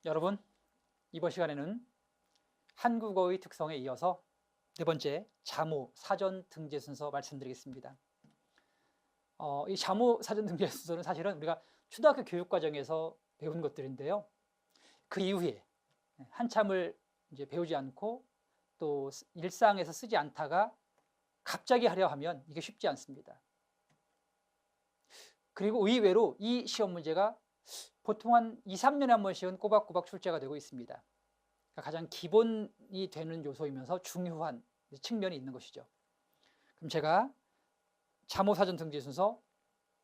여러분, 이번 시간에는 한국어의 특성에 이어서 네 번째 자모 사전 등재 순서 말씀드리겠습니다. 이 자모 사전 등재 순서는 사실은 우리가 초등학교 교육 과정에서 배운 것들인데요. 그 이후에 한참을 이제 배우지 않고 또 일상에서 쓰지 않다가 갑자기 하려 하면 이게 쉽지 않습니다. 그리고 의외로 이 시험 문제가 보통 한 2, 3년에 한 번씩은 꼬박꼬박 출제가 되고 있습니다. 그러니까 가장 기본이 되는 요소이면서 중요한 측면이 있는 것이죠. 그럼 제가 자모 사전 등재 순서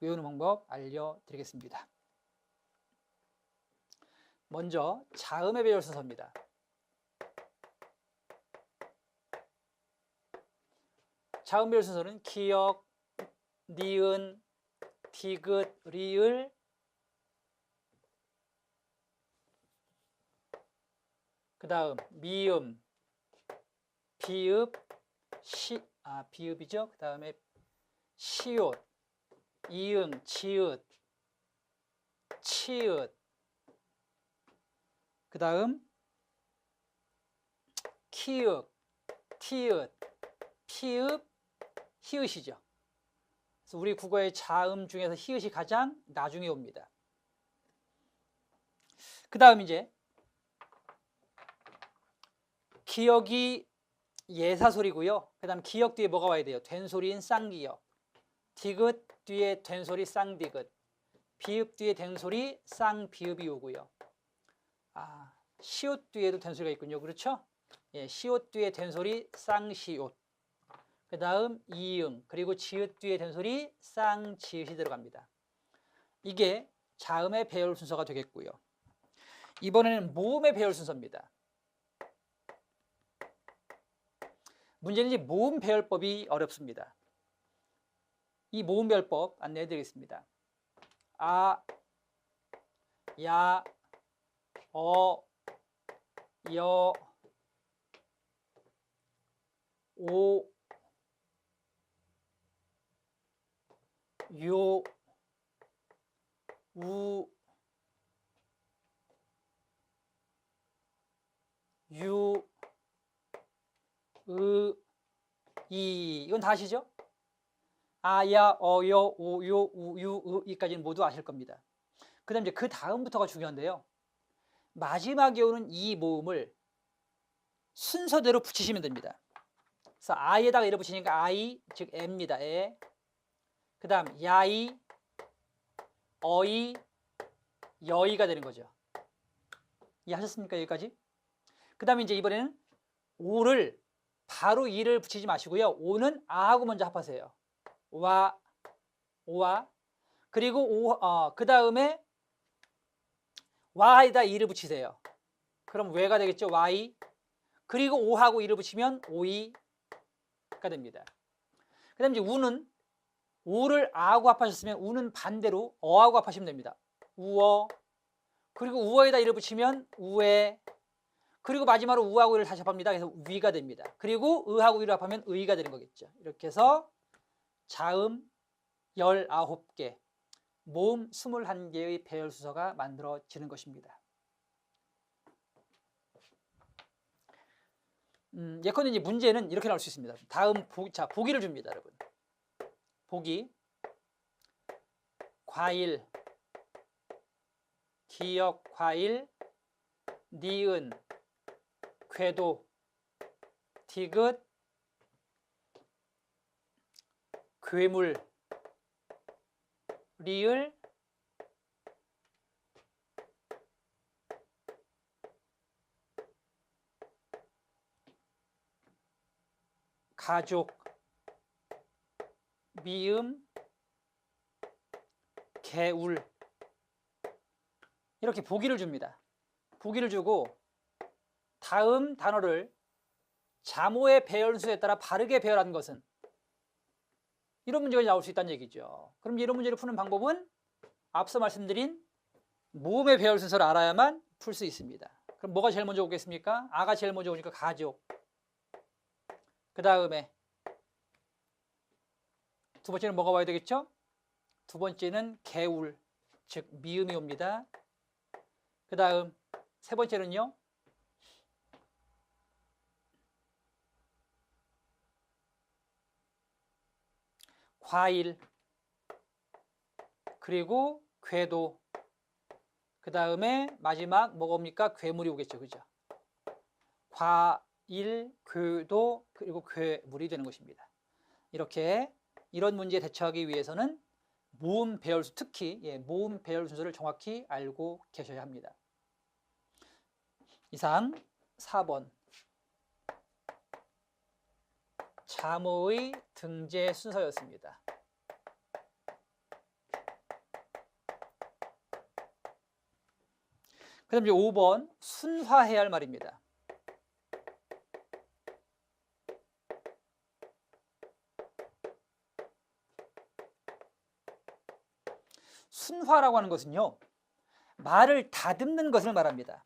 외우는 방법 알려드리겠습니다. 먼저 자음의 배열 순서입니다. 자음 배열 순서는 기역, 니은, 디귿, 리을, 그 다음 미음, 비읍, 비읍이죠. 그 다음에 시옷, 이응, 지읒, 치읒, 그 다음 키읔, 티읕, 피읕, 히읗이죠. 그래서 우리 국어의 자음 중에서 히읗이 가장 나중에 옵니다. 그 다음 이제 기역이 예사소리고요. 그 다음 기역 뒤에 뭐가 와야 돼요? 된소리인 쌍기역. 디귿 뒤에 된소리 쌍디귿. 비읍 뒤에 된소리 쌍비읍이 오고요. 시옷 뒤에도 된소리가 있군요. 그렇죠? 예, 시옷 뒤에 된소리 쌍시옷. 그 다음 이응, 그리고 지읒 뒤에 된소리 쌍지읒이 들어갑니다. 이게 자음의 배열 순서가 되겠고요. 이번에는 모음의 배열 순서입니다. 문제는 이제 모음 배열법이 어렵습니다. 이 모음 배열법 안내해 드리겠습니다. 아, 야, 어, 여, 오, 요, 우, 유, 으, 이. 이건 다 아시죠? 아, 야, 어, 여, 오, 요, 우, 유, 으, 이까지는 모두 아실 겁니다. 그 다음 이제 그 다음부터가 중요한데요. 마지막에 오는 이 모음을 순서대로 붙이시면 됩니다. 그래서 아이에다가 이를 붙이니까 아이, 즉 애입니다. 애. 그 다음 야이, 어이, 여이가 되는 거죠. 이해하셨습니까? 여기까지? 그 다음에 이제 이번에는 오를 바로 이를 붙이지 마시고요. 오는 아하고 먼저 합하세요. 와, 오와. 그리고 그 다음에 와에다 이를 붙이세요. 그럼 왜가 되겠죠? 와이. 그리고 오하고 이를 붙이면 오이가 됩니다. 그 다음에 이제 우는 오를 아하고 합하셨으면 우는 반대로 어하고 합하시면 됩니다. 우어. 그리고 우어에다 이를 붙이면 우에. 그리고 마지막으로 우하고 이를 다시 합합니다. 그래서 위가 됩니다. 그리고 의하고 이를 합하면 의가 되는 거겠죠. 이렇게 해서 자음 19개, 모음 21개의 배열 순서가 만들어지는 것입니다. 예컨대 이제 문제는 이렇게 나올 수 있습니다. 다음 보기를 줍니다, 여러분. 보기. 과일, 기역, 과일, 니은, 궤도, 디귿, 괴물, 리을, 가족, 미음, 개울. 이렇게 보기를 줍니다. 보기를 주고 다음 단어를 자모의 배열수에 따라 바르게 배열한 것은 이런 문제가 나올 수 있다는 얘기죠. 그럼 이런 문제를 푸는 방법은 앞서 말씀드린 모음의 배열 순서를 알아야만 풀 수 있습니다. 그럼 뭐가 제일 먼저 오겠습니까? 아가 제일 먼저 오니까 가족. 그 다음에 두 번째는 뭐가 와야 되겠죠? 두 번째는 개울, 즉 미음이 옵니다. 그 다음 세 번째는요. 과일, 그리고 궤도, 그 다음에 마지막 뭐겁니까? 괴물이 오겠죠. 그죠? 과일, 궤도, 그리고 괴물이 되는 것입니다. 이렇게 이런 문제에 대처하기 위해서는 모음 배열수, 특히 모음 배열 순서를 정확히 알고 계셔야 합니다. 이상 4번 자모의 등재 순서였습니다. 그 다음 이제 5번 순화해야 할 말입니다. 순화라고 하는 것은요, 말을 다듬는 것을 말합니다.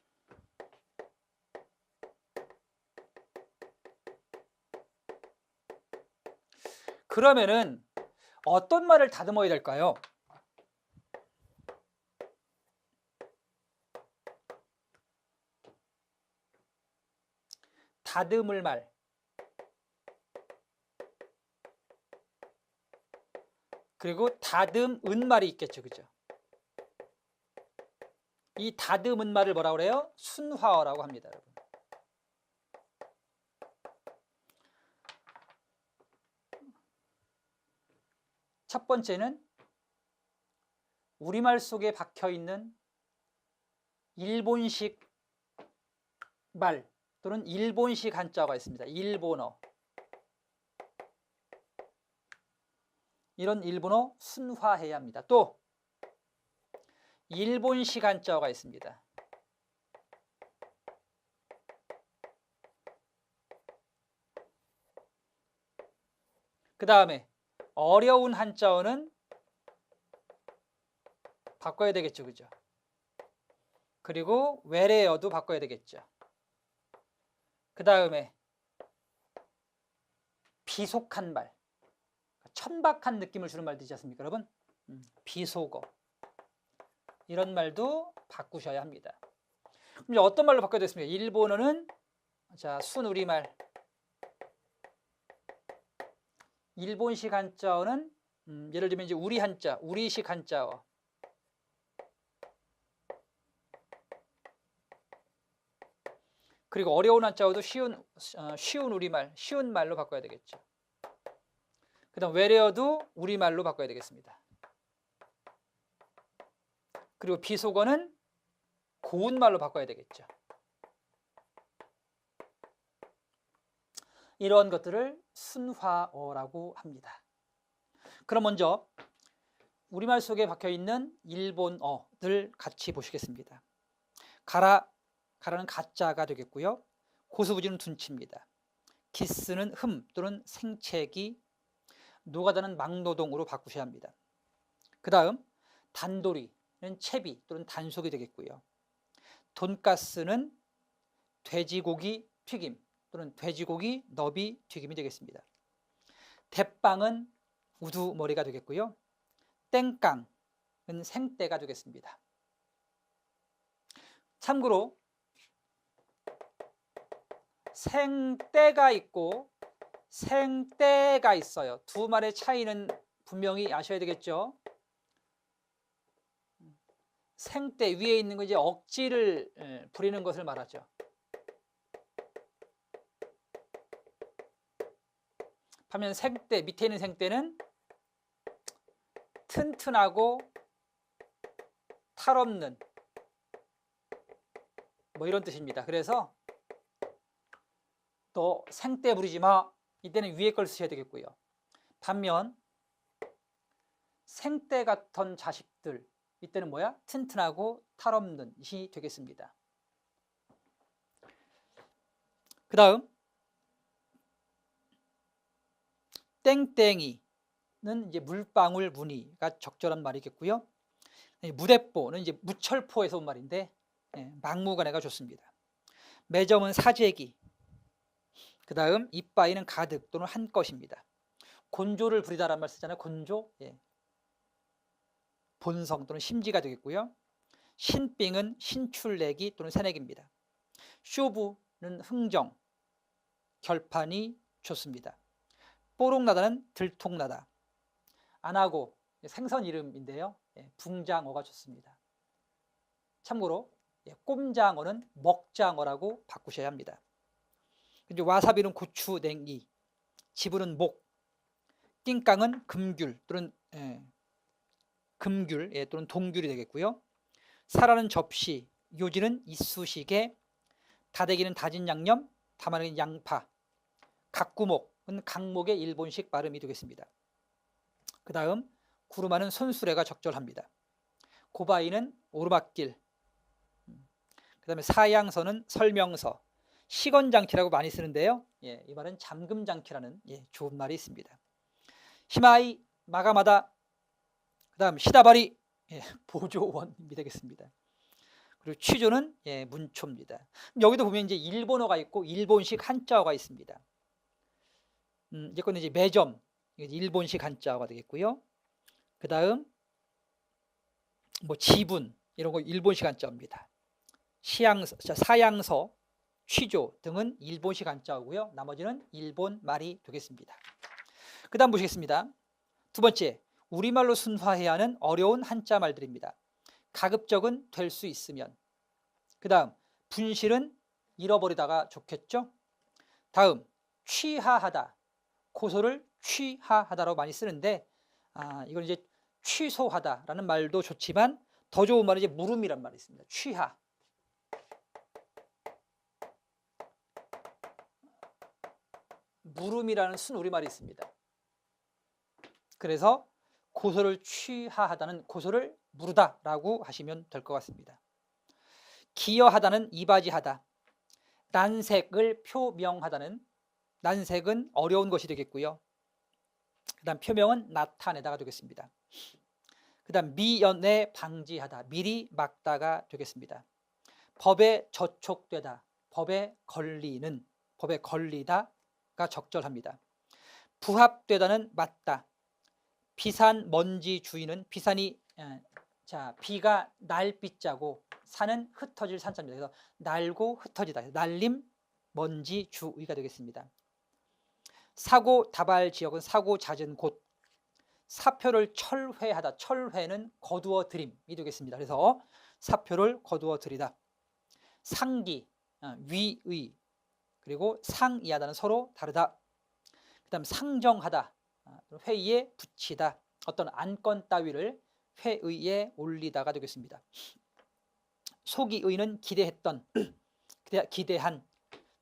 그러면은 어떤 말을 다듬어야 될까요? 다듬을 말, 그리고 다듬은 말이 있겠죠. 그죠? 이 다듬은 말을 뭐라고 그래요? 순화어라고 합니다, 여러분. 첫 번째는 우리말 속에 박혀 있는 일본식 말 또는 일본식 한자어가 있습니다. 일본어. 이런 일본어 순화해야 합니다. 또 일본식 한자어가 있습니다. 그 다음에 어려운 한자어는 바꿔야 되겠죠. 그죠? 그리고 외래어도 바꿔야 되겠죠. 그 다음에 비속한 말, 천박한 느낌을 주는 말도 있지 않습니까, 여러분? 비속어. 이런 말도 바꾸셔야 합니다. 그럼 이제 어떤 말로 바꿔야 되겠습니까? 일본어는 자, 순우리말. 일본식 한자어는 예를 들면 이제 우리 한자, 우리식 한자어. 그리고 어려운 한자어도 쉬운 우리말, 쉬운 말로 바꿔야 되겠죠. 그 다음 외래어도 우리말로 바꿔야 되겠습니다. 그리고 비속어는 고운 말로 바꿔야 되겠죠. 이런 것들을 순화어라고 합니다. 그럼 먼저 우리말 속에 박혀있는 일본어들 같이 보시겠습니다. 가라는 가짜가 되겠고요. 고수부지는 둔치입니다. 기스는 흠 또는 생채기, 노가다는 막노동으로 바꾸셔야 합니다. 그 다음 단도리는 채비 또는 단속이 되겠고요. 돈가스는 돼지고기 튀김 또는 돼지고기 너비 튀김이 되겠습니다. 대빵은 우두머리가 되겠고요. 땡깡은 생떼가 되겠습니다. 참고로 생떼가 있고 생떼가 있어요. 두 말의 차이는 분명히 아셔야 되겠죠. 생떼 위에 있는 거 이제 억지를 부리는 것을 말하죠. 반면 생떼 밑에 있는 생떼는 튼튼하고 탈 없는 뭐 이런 뜻입니다. 그래서 너 생떼 부리지 마. 이때는 위에 걸 쓰셔야 되겠고요. 반면 생떼 같은 자식들 이때는 뭐야? 튼튼하고 탈 없는 이 되겠습니다. 그 다음 땡땡이는 이제 물방울 무늬가 적절한 말이겠고요. 무대뽀는 이제 무철포에서 온 말인데 막무가내가 좋습니다. 매점은 사재기, 그 다음 이빠이는 가득 또는 한 것입니다. 곤조를 부리다라는 말 쓰잖아요. 곤조, 본성 또는 심지가 되겠고요. 신빙은 신출내기 또는 새내기입니다. 쇼부는 흥정, 결판이 좋습니다. 뽀록나다는 들통나다. 안하고 생선 이름인데요. 붕장어가 좋습니다. 참고로 꼼장어는 먹장어라고 바꾸셔야 합니다. 이제 와사비는 고추, 냉이, 지불은 목, 띵깡은 금귤 또는 금귤 또는 동귤이 되겠고요. 사라는 접시, 요지는 이쑤시개, 다대기는 다진 양념, 다마는 양파, 각구목은 강목의 일본식 발음이 되겠습니다. 그 다음 구루마는 손수레가 적절합니다. 고바이는 오르막길, 그 다음에 사양서는 설명서, 시건장치라고 많이 쓰는데요. 이 말은 잠금장치라는 좋은 말이 있습니다. 히마이, 마가마다, 그 다음 시다바리, 보조원이 되겠습니다. 그리고 취조는 문초입니다. 여기도 보면 이제 일본어가 있고 일본식 한자어가 있습니다. 이제 거는 이제 매점, 일본식 한자어가 되겠고요. 그 다음 뭐 지분 이런 거 일본식 한자어입니다. 사양서, 취조 등은 일본식 한자어고요. 나머지는 일본 말이 되겠습니다. 그 다음 보시겠습니다. 두 번째, 우리말로 순화해야 하는 어려운 한자 말들입니다. 가급적은 될 수 있으면. 그 다음 분실은 잃어버리다가 좋겠죠. 다음 취하하다, 고소를 취하하다라고 많이 쓰는데 이건 이제 취소하다라는 말도 좋지만 더 좋은 말은 이제 물음이란 말이 있습니다. 취하. 물음이라는 순우리말이 있습니다. 그래서 고소를 취하하다는 고소를 무르다라고 하시면 될 것 같습니다. 기여하다는 이바지하다, 난색을 표명하다는, 난색은 어려운 것이 되겠고요. 그 다음 표명은 나타내다가 되겠습니다. 그 다음 미연에 방지하다, 미리 막다가 되겠습니다. 법에 저촉되다, 법에 걸리는, 법에 걸리다가 적절합니다. 부합되다는 맞다, 비산 먼지 주의는, 비산이 비가 날비자고 산은 흩어질 산자입니다. 그래서 날고 흩어지다, 날림 먼지 주의가 되겠습니다. 사고 다발 지역은 사고 잦은 곳, 사표를 철회하다, 철회는 거두어 들임이 되겠습니다. 그래서 사표를 거두어 들이다. 상기, 위의, 그리고 상이하다는 서로 다르다. 그 다음 상정하다, 회의에 붙이다, 어떤 안건 따위를 회의에 올리다가 되겠습니다. 소기의는 기대했던, 기대한.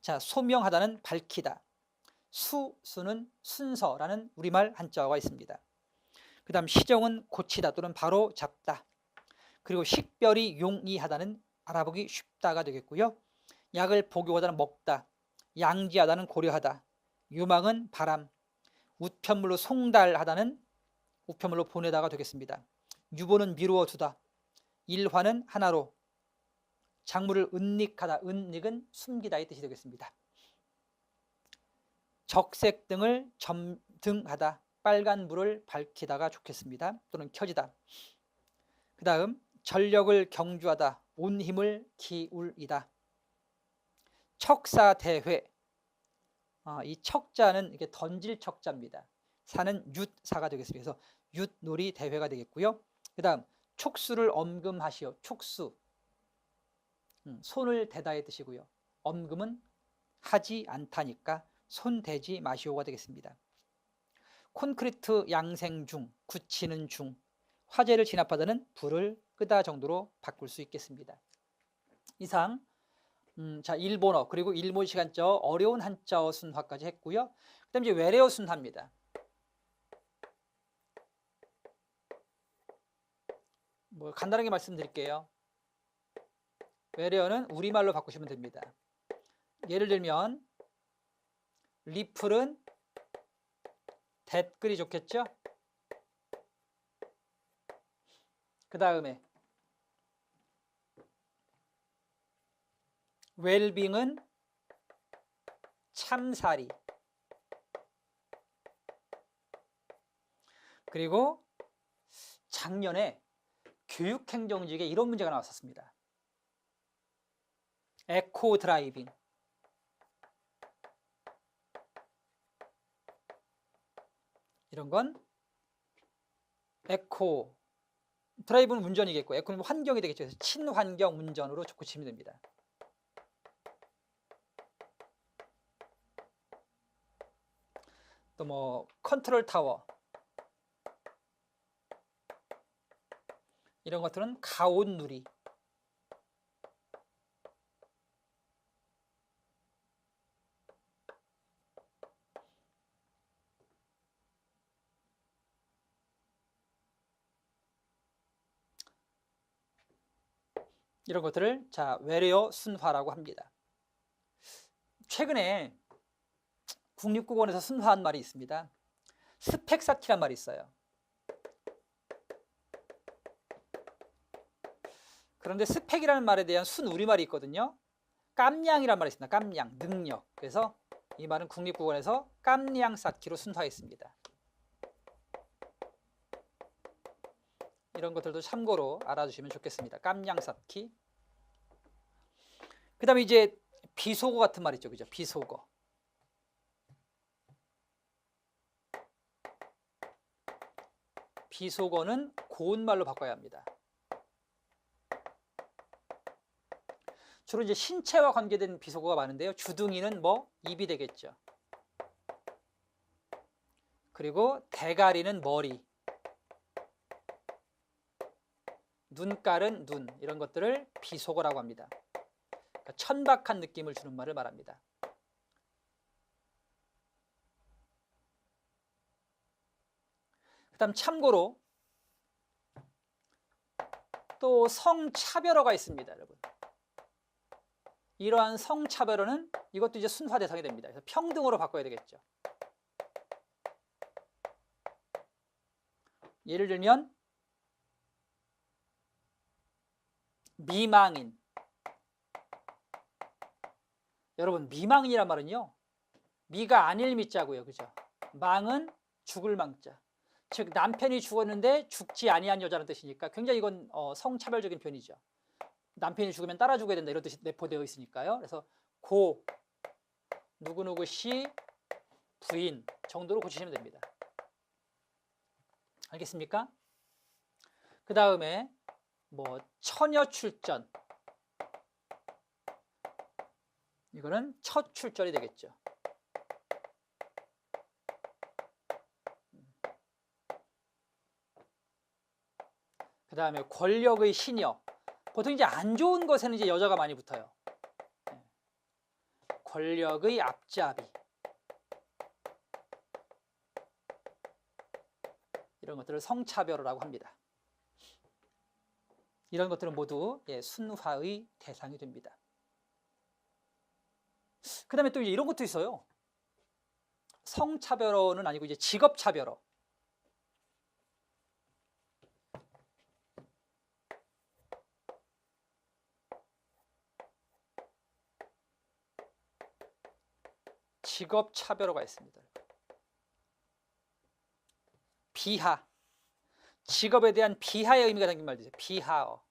자, 소명하다는 밝히다. 수는 순서라는 우리말 한자어가 있습니다. 그 다음 시정은 고치다 또는 바로 잡다. 그리고 식별이 용이하다는 알아보기 쉽다가 되겠고요. 약을 복용하다는 먹다, 양지하다는 고려하다, 유망은 바람, 우편물로 송달하다는 우편물로 보내다가 되겠습니다. 유보는 미루어 두다, 일화는 하나로, 작물을 은닉하다, 은닉은 숨기다의 뜻이 되겠습니다. 적색 등을 점등하다, 빨간 불을 밝히다가 좋겠습니다. 또는 켜지다. 그 다음 전력을 경주하다, 온 힘을 기울이다. 척사대회, 이 척자는 이게 던질 척자입니다. 사는 윷사가 되겠습니다. 그래서 윷놀이 대회가 되겠고요. 그 다음 촉수를 엄금하시오, 촉수, 손을 대다의 뜻이고요. 엄금은 하지 않다니까 손 대지 마시오가 되겠습니다. 콘크리트 양생 중, 굳히는 중, 화재를 진압하다는 불을 끄다 정도로 바꿀 수 있겠습니다. 이상 자, 일본어 그리고 일본식 한자어, 어려운 한자어 순화까지 했고요. 그 다음 이제 외래어 순화입니다. 뭐 간단하게 말씀드릴게요. 외래어는 우리말로 바꾸시면 됩니다. 예를 들면 리플은 댓글이 좋겠죠? 그 다음에 웰빙은 참사리, 그리고 작년에 교육행정직에 이런 문제가 나왔었습니다. 에코 드라이빙. 이런 건 에코 드라이브는 운전이겠고 에코는 환경이 되겠죠. 그래서 친환경 운전으로 고치면 됩니다. 또 뭐 컨트롤 타워 이런 것들은 가온누리. 이런 것들을 자 외래어 순화라고 합니다. 최근에 국립국어원에서 순화한 말이 있습니다. 스펙 쌓기란 말이 있어요. 그런데 스펙이라는 말에 대한 순우리말이 있거든요. 깜냥이라는 말이 있습니다. 깜냥, 능력. 그래서 이 말은 국립국어원에서 깜냥 쌓기로 순화했습니다. 이런 것들도 참고로 알아주시면 좋겠습니다. 깜냥 쌓기. 그 다음에 이제 비속어 같은 말 있죠. 그죠? 비속어. 비속어는 고운말로 바꿔야 합니다. 주로 이제 신체와 관계된 비속어가 많은데요. 주둥이는 뭐 입이 되겠죠. 그리고 대가리는 머리, 눈깔은 눈, 이런 것들을 비속어라고 합니다. 그러니까 천박한 느낌을 주는 말을 말합니다. 그다음 참고로 또 성차별어가 있습니다, 여러분. 이러한 성차별어는 이것도 이제 순화 대상이 됩니다. 그래서 평등으로 바꿔야 되겠죠. 예를 들면 미망인. 여러분 미망인이란 말은요. 미가 아닐 미자고요. 그죠? 망은 죽을 망자. 즉 남편이 죽었는데 죽지 아니한 여자라는 뜻이니까 굉장히 이건 성차별적인 표현이죠. 남편이 죽으면 따라 죽어야 된다 이런 뜻이 내포되어 있으니까요. 그래서 고 누구누구 씨 부인 정도로 고치시면 됩니다. 알겠습니까? 그 다음에 뭐 처녀 출전, 이거는 첫 출전이 되겠죠. 그 다음에 권력의 시녀. 보통 이제 안 좋은 것에는 이제 여자가 많이 붙어요. 권력의 앞잡이. 이런 것들을 성차별어라고 합니다. 이런 것들은 모두 순화의 대상이 됩니다. 그 다음에 또 이제 이런 것도 있어요. 성차별어는 아니고 이제 직업차별어. 직업차별어가 있습니다. 비하. 직업에 대한 비하의 의미가 담긴 말이죠. 비하어.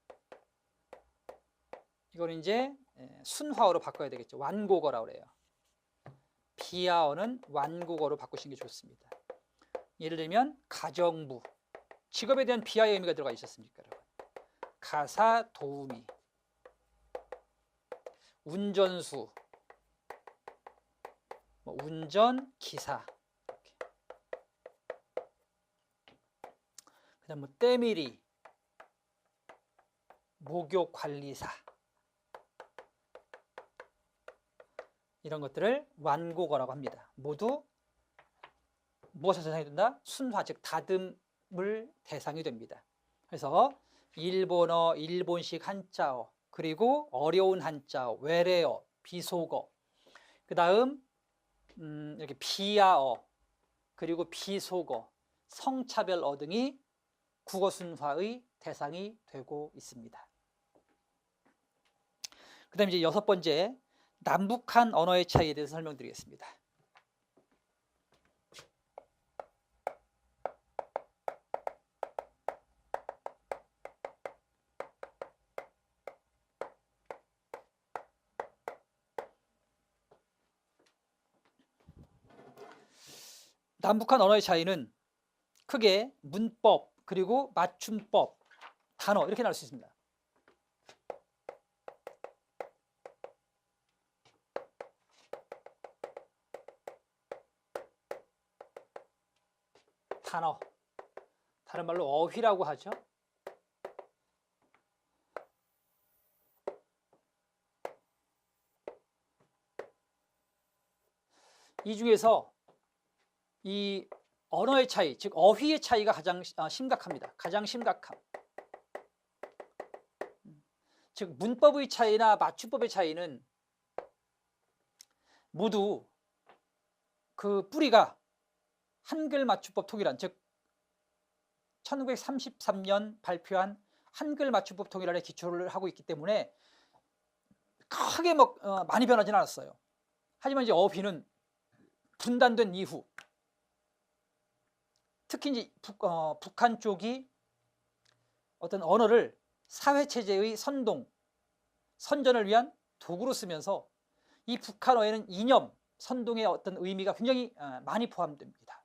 이건 이제 순화어로 바꿔야 되겠죠. 완곡어라고 그래요. 비하어는 완곡어로 바꾸시는 게 좋습니다. 예를 들면 가정부. 직업에 대한 비하의 의미가 들어가 있었습니까, 여러분? 가사 도우미. 운전수. 뭐 운전 기사. 그다음 뭐 때밀이. 목욕 관리사. 이런 것들을 완곡어라고 합니다. 모두 무엇의 대상이 된다? 순화, 즉 다듬을 대상이 됩니다. 그래서 일본어, 일본식 한자어, 그리고 어려운 한자어, 외래어, 비속어, 그 다음 이렇게 비하어, 그리고 비속어, 성차별어 등이 국어 순화의 대상이 되고 있습니다. 그 다음 이제 6번째, 남북한 언어의 차이에 대해서 설명드리겠습니다. 남북한 언어의 차이는 크게 문법 그리고 맞춤법, 단어 이렇게 나눌 수 있습니다. 단어, 다른 말로 어휘라고 하죠. 이 중에서 이 언어의 차이, 즉 어휘의 차이가 가장 심각합니다. 가장 심각함. 즉 문법의 차이나 맞춤법의 차이는 모두 그 뿌리가 한글 맞춤법 통일안, 즉 1933년 발표한 한글 맞춤법 통일안에 기초를 하고 있기 때문에 크게 많이 변하지는 않았어요. 하지만 이제 어휘는 분단된 이후, 특히 이제 북한 쪽이 어떤 언어를 사회체제의 선전을 위한 도구로 쓰면서 이 북한어에는 이념, 선동의 어떤 의미가 굉장히 많이 포함됩니다.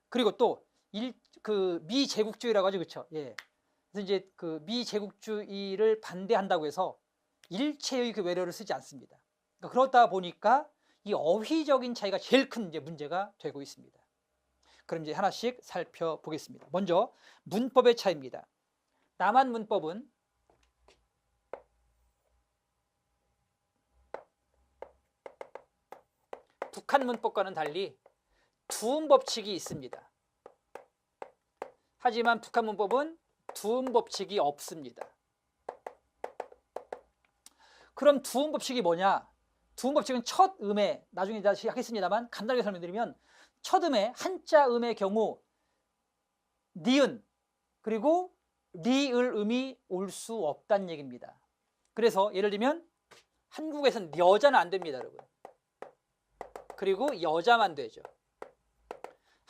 그리고 또 그 미제국주의라고 하죠, 그렇죠? 예. 그래서 이제 그 미제국주의를 반대한다고 해서 일체의 그 외래어를 쓰지 않습니다. 그러니까 그러다 보니까 이 어휘적인 차이가 제일 큰 이제 문제가 되고 있습니다. 그럼 이제 하나씩 살펴보겠습니다. 먼저 문법의 차이입니다. 남한 문법은 북한 문법과는 달리 두음 법칙이 있습니다. 하지만 북한 문법은 두음 법칙이 없습니다. 그럼 두음 법칙이 뭐냐? 두음 법칙은 첫 음에, 나중에 다시 하겠습니다만 간단하게 설명드리면 첫 음에 한자 음의 경우 니은 그리고 리을 음이 올 수 없다는 얘기입니다. 그래서 예를 들면 한국에서는 여자는 안 됩니다, 여러분. 그리고 여자만 되죠.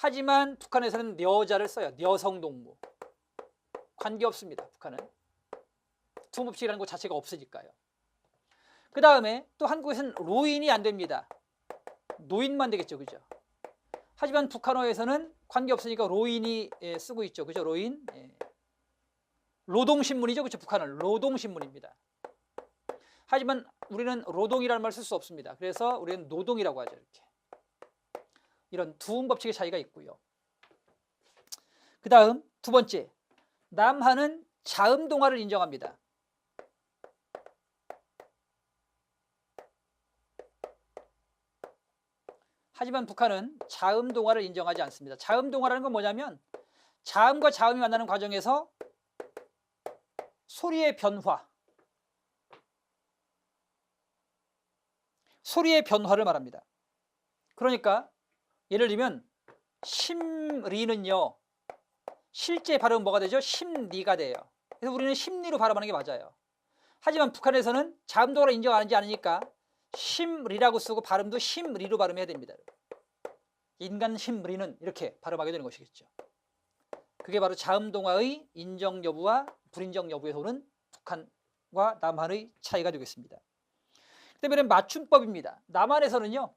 하지만 북한에서는 여자를 써요. 여성동무. 관계없습니다. 북한은. 두음법칙이라는 것 자체가 없으니까요. 그 다음에 또 한국에서는 로인이 안 됩니다. 노인만 되겠죠. 그죠? 하지만 북한어에서는 관계없으니까 로인이 쓰고 있죠. 그죠? 로인. 노동신문이죠. 그죠? 북한은 노동신문입니다. 하지만 우리는 노동이라는 말 쓸 수 없습니다. 그래서 우리는 노동이라고 하죠. 이렇게. 이런 두음 법칙의 차이가 있고요. 그 다음 두 번째, 남한은 자음동화를 인정합니다. 하지만 북한은 자음동화를 인정하지 않습니다. 자음동화라는 건 뭐냐면 자음과 자음이 만나는 과정에서 소리의 변화를 말합니다. 그러니까 예를 들면 심리는요, 실제 발음은 뭐가 되죠? 심리가 돼요. 그래서 우리는 심리로 발음하는 게 맞아요. 하지만 북한에서는 자음동화를 인정하지 않으니까 심리라고 쓰고 발음도 심리로 발음해야 됩니다. 인간 심리는 이렇게 발음하게 되는 것이겠죠. 그게 바로 자음동화의 인정 여부와 불인정 여부에서 오는 북한과 남한의 차이가 되겠습니다. 그다음에 맞춤법입니다. 남한에서는요,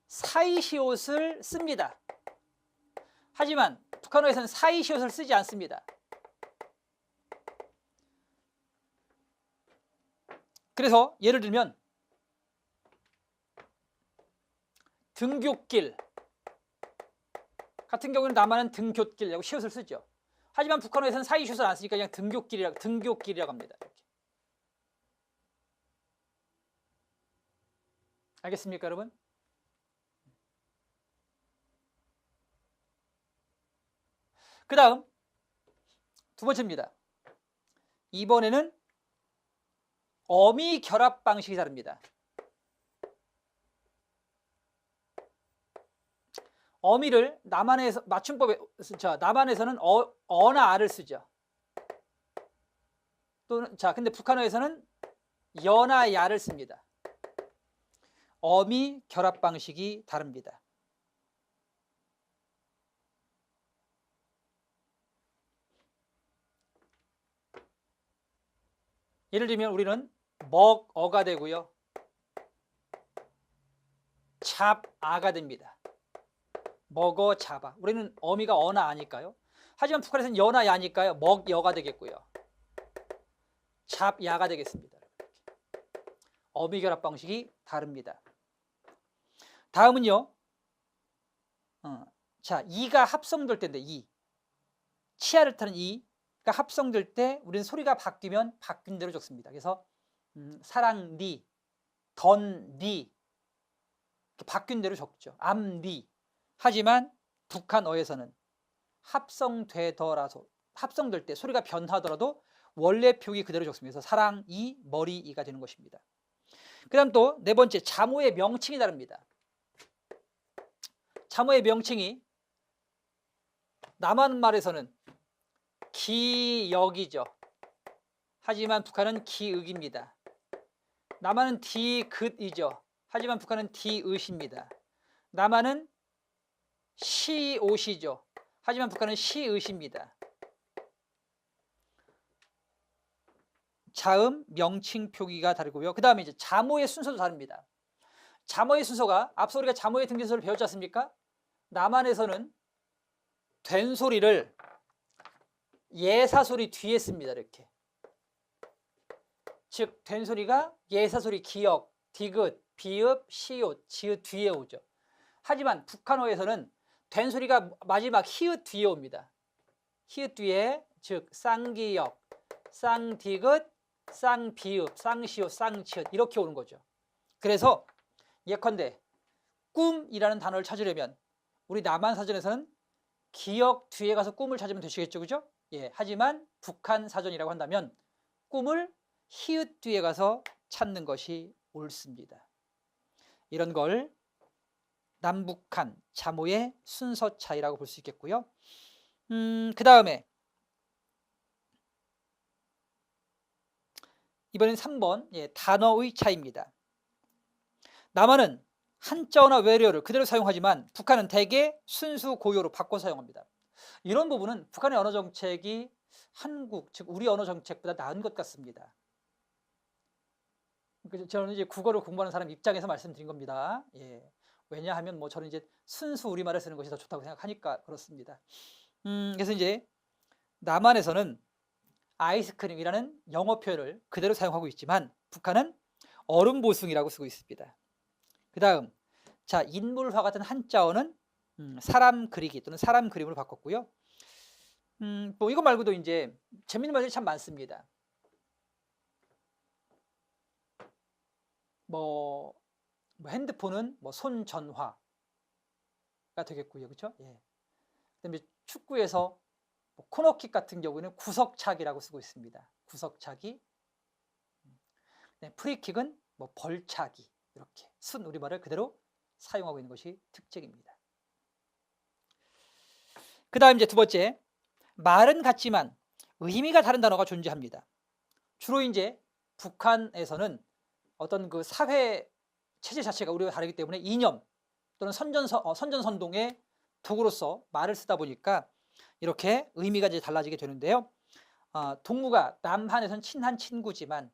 사이시옷을 씁니다. 하지만 북한어에서는 사이시옷을 쓰지 않습니다. 그래서 예를 들면 등굣길 같은 경우는 남한은 등굣길이라고 시옷을 쓰죠. 하지만 북한어에서는 사이시옷을 안 쓰니까 그냥 등굣길이라고 합니다. 이렇게. 알겠습니까, 여러분? 그 다음 두 번째입니다. 이번에는 어미 결합 방식이 다릅니다. 어미를 남한에서 맞춤법에 남한에서는 어나 아를 쓰죠. 또는 근데 북한어에서는 여나 야를 씁니다. 어미 결합 방식이 다릅니다. 예를 들면 우리는 먹어가 되고요. 잡아가 됩니다. 먹어 잡아. 우리는 어미가 어나 아니까요. 하지만 북한에서는 여나 야니까요. 먹여가 되겠고요. 잡야가 되겠습니다. 어미 결합 방식이 다릅니다. 다음은요. 자, 이가 합성될 때인데 이. 치아를 타는 이가 합성될 때 우리는 소리가 바뀌면 바뀐 대로 적습니다. 그래서 사랑니, 던니 바뀐 대로 적죠. 암니. 하지만 북한어에서는 합성될 때 소리가 변하더라도 원래 표기 그대로 적습니다. 그래서 사랑이, 머리이가 되는 것입니다. 그 다음 또 네 번째, 자모의 명칭이 다릅니다. 자모의 명칭이 남한 말에서는 기역이죠. 하지만 북한은 기읍입니다. 남한은 디귿이죠. 하지만 북한은 디읒입니다. 남한은 시옷이죠. 하지만 북한은 시읒입니다. 자음, 명칭 표기가 다르고요. 그 다음에 이제 자모의 순서도 다릅니다. 자모의 순서가 앞서 우리가 자모의 등진서를 배웠지 않습니까? 남한에서는 된 소리를 예사소리 뒤에 씁니다. 이렇게. 즉, 된 소리가 예사소리 기역, 디귿, 비읍, 시옷, 지읒 뒤에 오죠. 하지만 북한어에서는 된 소리가 마지막 히읗 뒤에 옵니다. 히읗 뒤에, 즉 쌍기역, 쌍디귿, 쌍비읍, 쌍시옷, 쌍치읒 이렇게 오는 거죠. 그래서 예컨대 꿈이라는 단어를 찾으려면 우리 남한 사전에서는 기역 뒤에 가서 꿈을 찾으면 되시겠죠, 그죠? 예. 하지만 북한 사전이라고 한다면 꿈을 히읗 뒤에 가서 찾는 것이 옳습니다. 이런 걸 남북한 자모의 순서 차이라고 볼 수 있겠고요. 그 다음에 이번엔 3번, 예, 단어의 차이입니다. 남한은 한자어나 외래어를 그대로 사용하지만 북한은 대개 순수 고유어로 바꿔 사용합니다. 이런 부분은 북한의 언어 정책이 한국, 즉 우리 언어 정책보다 나은 것 같습니다. 저는 이제 국어를 공부하는 사람 입장에서 말씀드린 겁니다. 예. 왜냐하면 뭐 저는 이제 순수 우리말을 쓰는 것이 더 좋다고 생각하니까 그렇습니다. 그래서 이제 남한에서는 아이스크림이라는 영어 표현을 그대로 사용하고 있지만 북한은 얼음 보숭이라고 쓰고 있습니다. 그 다음, 자, 인물화 같은 한자어는 사람 그리기 또는 사람 그림으로 바꿨고요. 뭐 이거 말고도 이제 재밌는 말들이 참 많습니다. 뭐 핸드폰은 뭐 손전화가 되겠고요, 그렇죠? 예. 그다음에 축구에서 뭐 코너킥 같은 경우에는 구석차기라고 쓰고 있습니다. 구석차기. 네, 프리킥은 뭐 벌차기 이렇게 순 우리말을 그대로 사용하고 있는 것이 특징입니다. 그 다음 이제 두 번째, 말은 같지만 의미가 다른 단어가 존재합니다. 주로 이제 북한에서는 어떤 그 사회 체제 자체가 우리와 다르기 때문에 이념 또는 선전선동의 도구로서 말을 쓰다 보니까 이렇게 의미가 이제 달라지게 되는데요. 동무가 남한에서는 친한 친구지만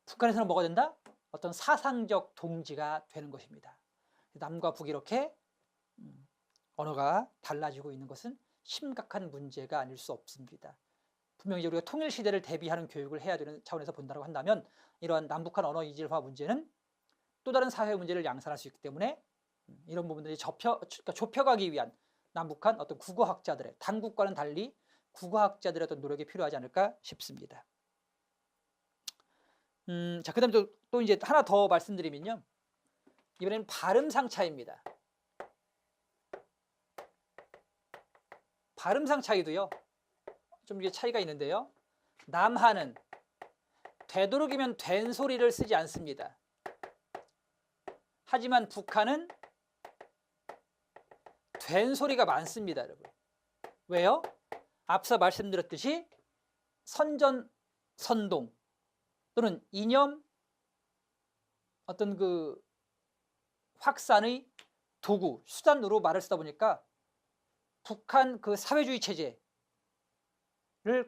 북한에서는 뭐가 된다? 어떤 사상적 동지가 되는 것입니다. 남과 북이 이렇게 언어가 달라지고 있는 것은 심각한 문제가 아닐 수 없습니다. 분명히 우리가 통일시대를 대비하는 교육을 해야 되는 차원에서 본다고 한다면 이러한 남북한 언어 이질화 문제는 또 다른 사회 문제를 양산할 수 있기 때문에 이런 부분들이 좁혀가기 위한 남북한 어떤 국어학자들의 당국과는 달리 국어학자들의 어떤 노력이 필요하지 않을까 싶습니다. 자, 그다음 또 이제 하나 더 말씀드리면요. 이번에는 발음상 차이입니다. 발음상 차이도요. 좀 이게 차이가 있는데요. 남한은 되도록이면 된 소리를 쓰지 않습니다. 하지만 북한은 된 소리가 많습니다, 여러분. 왜요? 앞서 말씀드렸듯이 선전, 선동 또는 이념 어떤 그 확산의 도구, 수단으로 말을 쓰다 보니까 북한 그 사회주의 체제를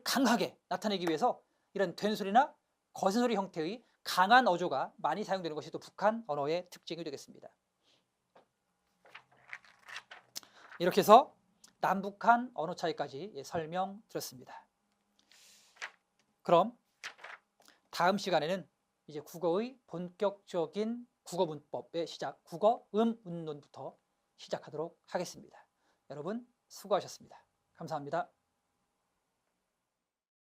강하게 나타내기 위해서 이런 된 소리나 거센 소리 형태의 강한 어조가 많이 사용되는 것이 또 북한 언어의 특징이 되겠습니다. 이렇게 해서 남북한 언어 차이까지 설명드렸습니다. 그럼 다음 시간에는 이제 국어의 본격적인 국어 문법의 시작, 국어 음운론부터 시작하도록 하겠습니다. 여러분 수고하셨습니다. 감사합니다.